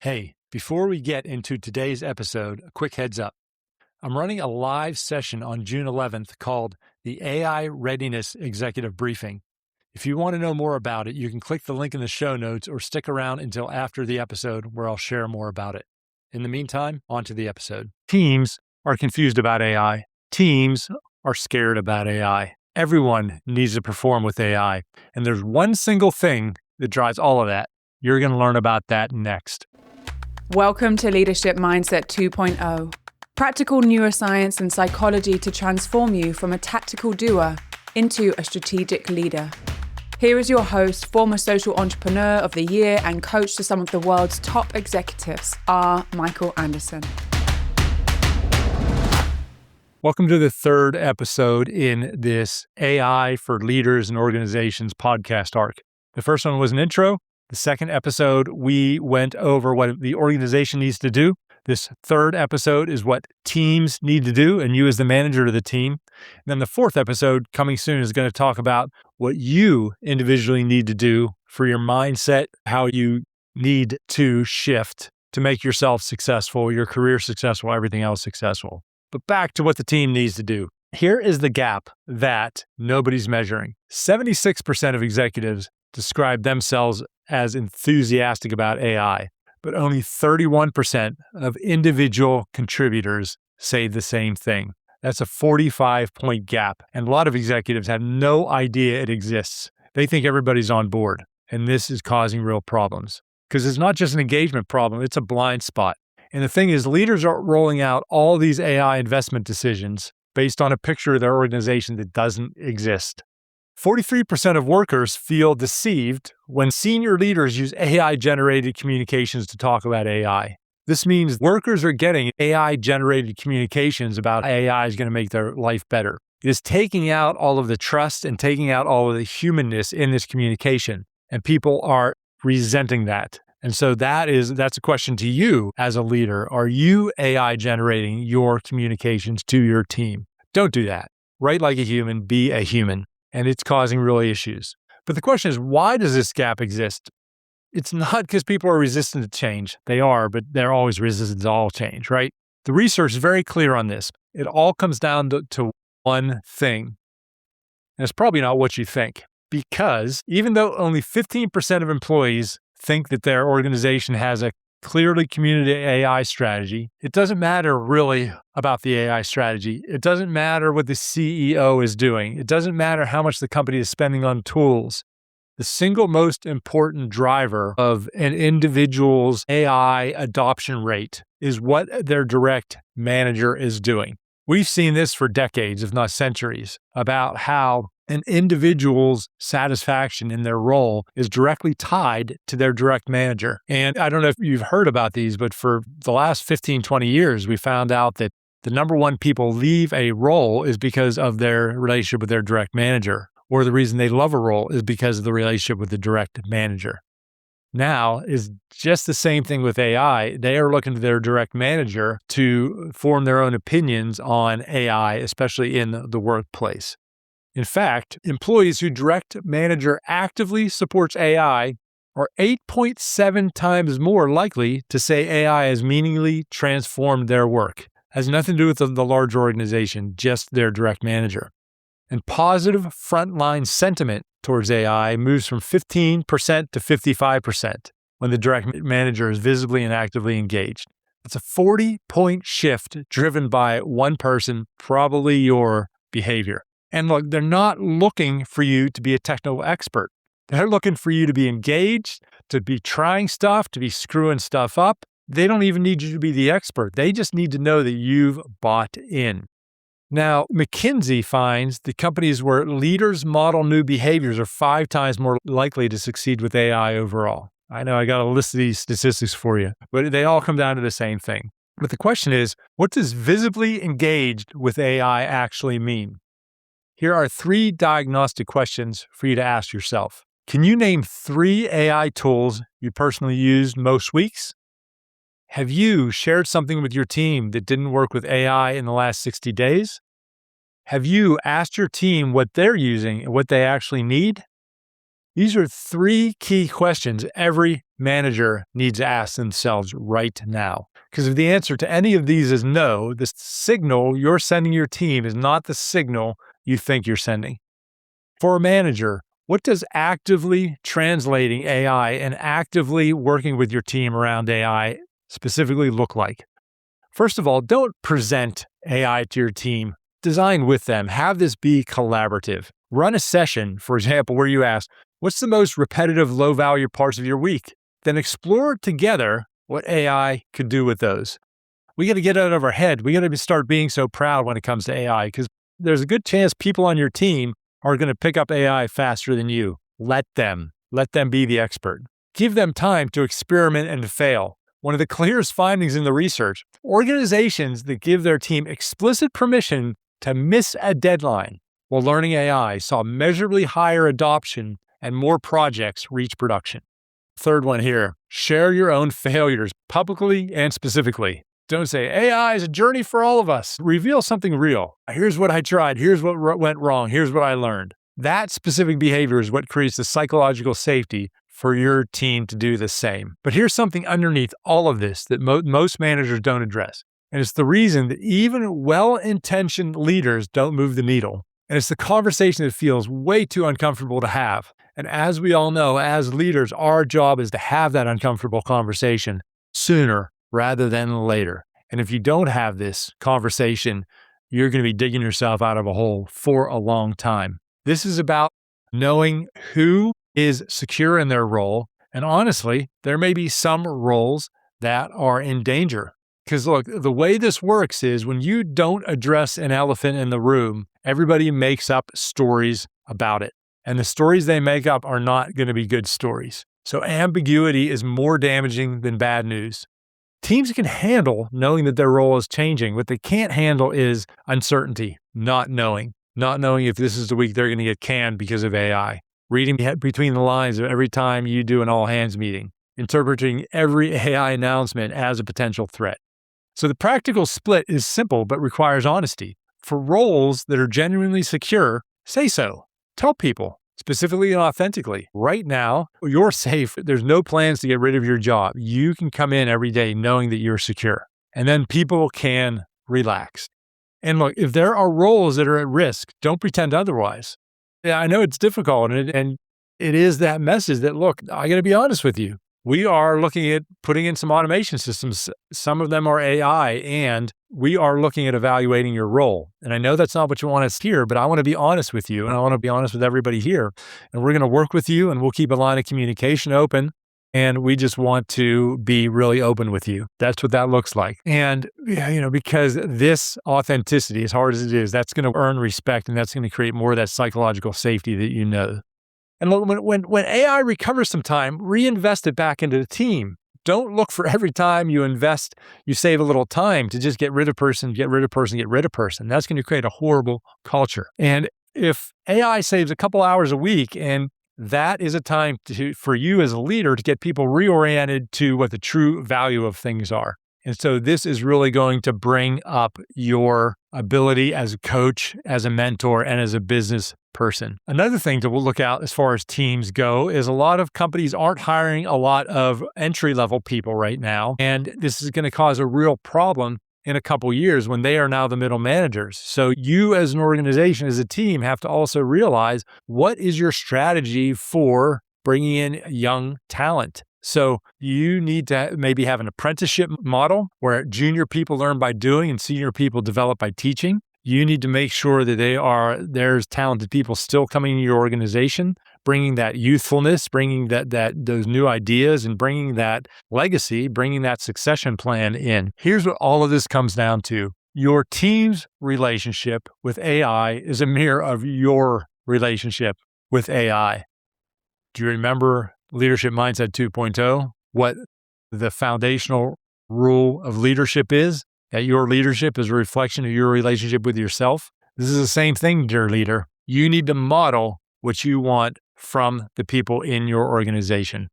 Hey, before we get into today's episode, a quick heads up. I'm running a live session on June 11th called the AI Readiness Executive Briefing. If you want to know more about it, you can click the link in the show notes or stick around until after the episode where I'll share more about it. In the meantime, on to the episode. Teams are confused about AI. Teams are scared about AI. Everyone needs to perform with AI. And there's one single thing that drives all of that. You're going to learn about that next. Welcome to Leadership Mindset 2.0. Practical neuroscience and psychology to transform you from a tactical doer into a strategic leader. Here is your host, former Social Entrepreneur of the Year and coach to some of the world's top executives, R. Michael Anderson. Welcome to the third episode in this AI for Leaders and Organizations podcast arc. The first one was an intro. The second episode, we went over what the organization needs to do. This third episode is what teams need to do, and you as the manager of the team. And then the fourth episode, coming soon, is going to talk about what you individually need to do for your mindset, how you need to shift to make yourself successful, your career successful, everything else successful. But back to what the team needs to do. Here is the gap that nobody's measuring. 76% of executives describe themselves as enthusiastic about AI, but only 31% of individual contributors say the same thing. That's a 45-point gap, and a lot of executives have no idea it exists. They think everybody's on board, and this is causing real problems. Because it's not just an engagement problem, it's a blind spot. And the thing is, leaders are rolling out all these AI investment decisions based on a picture of their organization that doesn't exist. 43% of workers feel deceived when senior leaders use AI-generated communications to talk about AI. This means workers are getting AI-generated communications about AI is going to make their life better. It is taking out all of the trust and taking out all of the humanness in this communication, and people are resenting that. And so that's a question to you as a leader. Are you AI-generating your communications to your team? Don't do that. Write like a human, be a human. And it's causing real issues. But the question is, why does this gap exist? It's not because people are resistant to change. They are, but they're always resistant to all change, right? The research is very clear on this. It all comes down to one thing. And it's probably not what you think. Because even though only 15% of employees think that their organization has a clearly communicated AI strategy, it doesn't matter really about the AI strategy. It doesn't matter what the CEO is doing. It doesn't matter how much the company is spending on tools. The single most important driver of an individual's AI adoption rate is what their direct manager is doing. We've seen this for decades, if not centuries, about how an individual's satisfaction in their role is directly tied to their direct manager. And I don't know if you've heard about these, but for the last 15, 20 years, we found out that the number one people leave a role is because of their relationship with their direct manager, or the reason they love a role is because of the relationship with the direct manager. Now is just the same thing with AI. They are looking to their direct manager to form their own opinions on AI, especially in the workplace. In fact, employees whose direct manager actively supports AI are 8.7 times more likely to say AI has meaningfully transformed their work. It has nothing to do with the larger organization, just their direct manager. And positive frontline sentiment towards AI moves from 15% to 55% when the direct manager is visibly and actively engaged. It's a 40-point shift driven by one person, probably your behavior. And look, they're not looking for you to be a technical expert. They're looking for you to be engaged, to be trying stuff, to be screwing stuff up. They don't even need you to be the expert. They just need to know that you've bought in. Now, McKinsey finds that companies where leaders model new behaviors are 5 times more likely to succeed with AI overall. I know I got a list of these statistics for you, but they all come down to the same thing. But the question is, what does visibly engaged with AI actually mean? Here are 3 diagnostic questions for you to ask yourself. Can you name 3 AI tools you personally used most weeks? Have you shared something with your team that didn't work with AI in the last 60 days? Have you asked your team what they're using and what they actually need? These are 3 key questions every manager needs to ask themselves right now. Because if the answer to any of these is no, the signal you're sending your team is not the signal you think you're sending. For a manager, what does actively translating AI and actively working with your team around AI specifically look like? First of all, don't present AI to your team. Design with them. Have this be collaborative. Run a session, for example, where you ask, what's the most repetitive, low-value parts of your week? Then explore together what AI could do with those. We got to get out of our head. We got to start being so proud when it comes to AI, because there's a good chance people on your team are going to pick up AI faster than you. Let them be the expert. Give them time to experiment and to fail. One of the clearest findings in the research, organizations that give their team explicit permission to miss a deadline while learning AI saw measurably higher adoption and more projects reach production. Third one here, share your own failures publicly and specifically. Don't say, AI is a journey for all of us. Reveal something real. Here's what I tried. Here's what went wrong. Here's what I learned. That specific behavior is what creates the psychological safety for your team to do the same. But here's something underneath all of this that most managers don't address. And it's the reason that even well-intentioned leaders don't move the needle. And it's the conversation that feels way too uncomfortable to have. And as we all know, as leaders, our job is to have that uncomfortable conversation sooner rather than later. And if you don't have this conversation, you're going to be digging yourself out of a hole for a long time. This is about knowing who is secure in their role. And honestly, there may be some roles that are in danger. Because look, the way this works is when you don't address an elephant in the room, everybody makes up stories about it. And the stories they make up are not going to be good stories. So ambiguity is more damaging than bad news. Teams can handle knowing that their role is changing. What they can't handle is uncertainty, not knowing if this is the week they're going to get canned because of AI. Reading between the lines of every time you do an all-hands meeting. Interpreting every AI announcement as a potential threat. So the practical split is simple but requires honesty. For roles that are genuinely secure, say so. Tell people, specifically and authentically, right now, you're safe. There's no plans to get rid of your job. You can come in every day knowing that you're secure. And then people can relax. And look, if there are roles that are at risk, don't pretend otherwise. Yeah, I know it's difficult, and it is that message that, look, I got to be honest with you. We are looking at putting in some automation systems. Some of them are AI, and we are looking at evaluating your role. And I know that's not what you want us to hear, but I want to be honest with you, and I want to be honest with everybody here. And we're going to work with you, and we'll keep a line of communication open. And we just want to be really open with you. That's what that looks like. And, because this authenticity, as hard as it is, that's going to earn respect, and that's going to create more of that psychological safety that you know. And when AI recovers some time, reinvest it back into the team. Don't look for every time you invest, you save a little time to just get rid of person. That's going to create a horrible culture. And if AI saves a couple hours a week, and that is a time for you as a leader to get people reoriented to what the true value of things are. And so this is really going to bring up your ability as a coach, as a mentor, and as a business person. Another thing to look out as far as teams go is a lot of companies aren't hiring a lot of entry-level people right now. And this is going to cause a real problem in a couple years when they are now the middle managers. So you as an organization, as a team, have to also realize what is your strategy for bringing in young talent. So you need to maybe have an apprenticeship model where junior people learn by doing and senior people develop by teaching. You need to make sure that there's talented people still coming into your organization, bringing that youthfulness, bringing those new ideas, and bringing that legacy, bringing that succession plan in. Here's what all of this comes down to. Your team's relationship with AI is a mirror of your relationship with AI. Do you remember Leadership Mindset 2.0? What the foundational rule of leadership is? That your leadership is a reflection of your relationship with yourself. This is the same thing, dear leader. You need to model what you want from the people in your organization.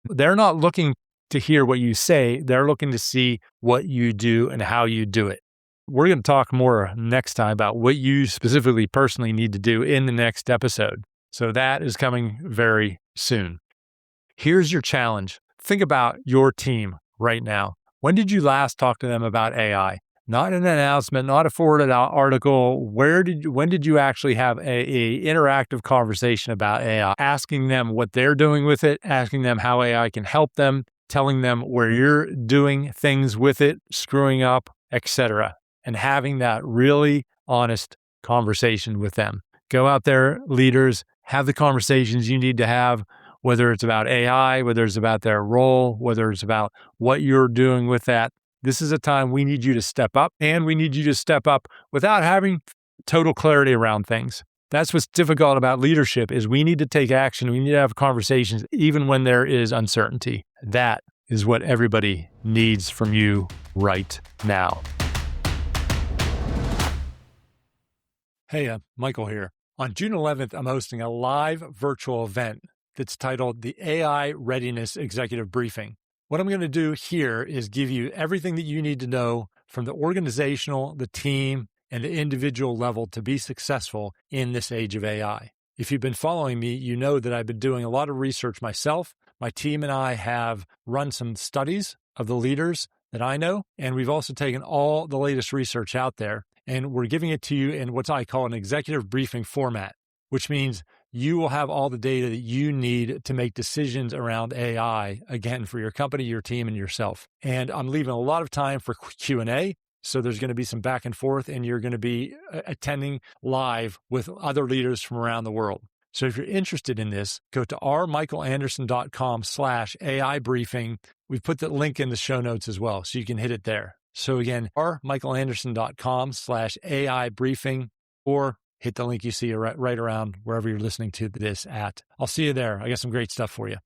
They're not looking to hear what you say. They're looking to see what you do and how you do it. We're going to talk more next time about what you specifically personally need to do in the next episode. So that is coming very soon. Here's your challenge. Think about your team right now. When did you last talk to them about AI? Not an announcement, not a forwarded out article. When did you actually have a interactive conversation about AI? Asking them what they're doing with it, asking them how AI can help them, telling them where you're doing things with it, screwing up, etc. And having that really honest conversation with them. Go out there, leaders, have the conversations you need to have, whether it's about AI, whether it's about their role, whether it's about what you're doing with that. This is a time we need you to step up, and we need you to step up without having total clarity around things. That's what's difficult about leadership is we need to take action. We need to have conversations even when there is uncertainty. That is what everybody needs from you right now. Hey, Michael here. On June 11th, I'm hosting a live virtual event that's titled the AI Readiness Executive Briefing. What I'm going to do here is give you everything that you need to know from the organizational, the team, and the individual level to be successful in this age of AI. If you've been following me, you know that I've been doing a lot of research myself. My team and I have run some studies of the leaders that I know, and we've also taken all the latest research out there, and we're giving it to you in what I call an executive briefing format, which means you will have all the data that you need to make decisions around AI, again, for your company, your team, and yourself. And I'm leaving a lot of time for Q&A. So there's going to be some back and forth, and you're going to be attending live with other leaders from around the world. So if you're interested in this, go to rmichaelanderson.com/AI briefing. We've put the link in the show notes as well, so you can hit it there. So again, rmichaelanderson.com/AI briefing, or hit the link you see right around wherever you're listening to this at. I'll see you there. I got some great stuff for you.